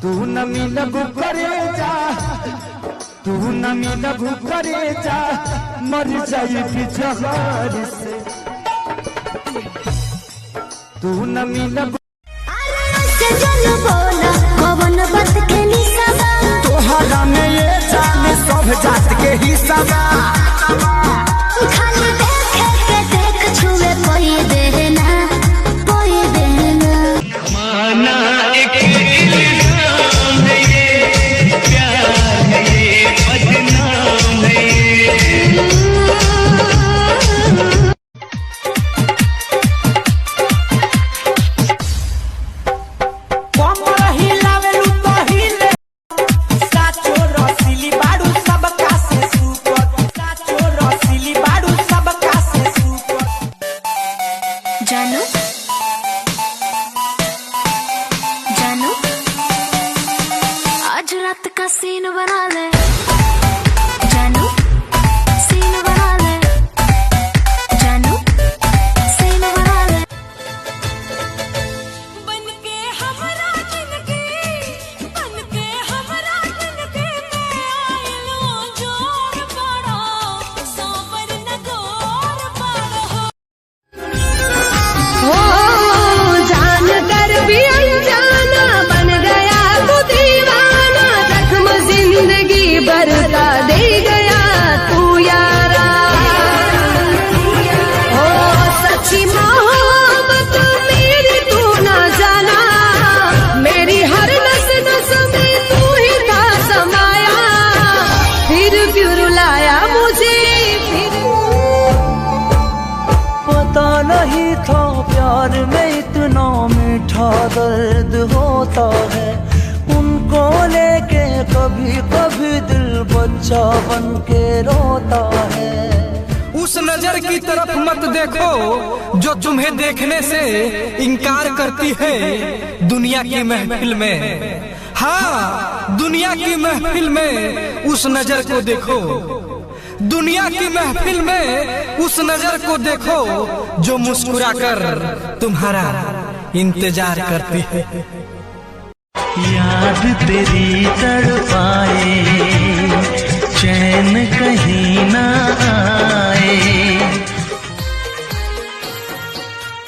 तू न मिलबू करे जा, तू न मिलबू करे जा, मर जाई जहर से। तू न मिलबू तोहरा में ये जान सब जात के हिस्सा बा। खाली देखे के देख छुए कोई देना कोई देना माना एक इल्जाम है ये, प्यार है ये, बदनाम है ये। जानू जानू आज रात का सीन बना ले, जानू सीन बना ले, जानू सीन बना ले। बनके हमरा जिंदगी, बनके हमरा जिंदगी में आइलो जोर बड़ा, सावर न गोर बड़ा। जान कर भी अनजाना बन गया तू दीवाना, जख्म जिंदगी भर का दे गया तू यारा। ओ सच्ची मोहब्बत मेरी तू ना जाना, मेरी हर नस नस में तू ही था समाया, फिर क्यों रुलाया मुझे फिर। पता नहीं था प्यार में इतना मीठा दर्द होता है, उनको लेके कभी कभी दिल बच्चा बन के रोता है। उस नजर की तरफ मत देखो जो तुम्हें देखने से इनकार करती है दुनिया की महफिल में। हाँ, दुनिया की महफिल में उस नजर को देखो, दुनिया की महफिल में उस नजर को देखो जो मुस्कुराकर तुम्हारा इंतजार करती है। याद तेरी तड़पाए, चैन कहीं ना आए।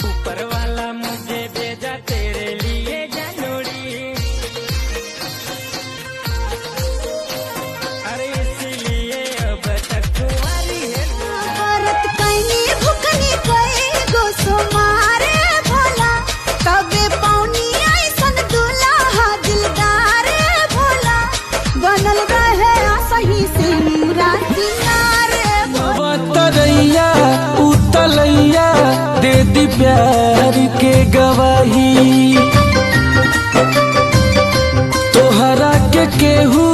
ऊपर वाला मुझे भेजा तेरे लिए जानोड़ी, अरे इसलिए अब तक कुंवारी है। औरत कहीं भुकनी कोई गोसो मारे भोला, कबे पौनी ऐसन दुल्हा दिलदार भोला, बनल रहे सही से मुरा किनारे तरैया उतलैया दे दी प्यार के गवाही, तोहरा के केहू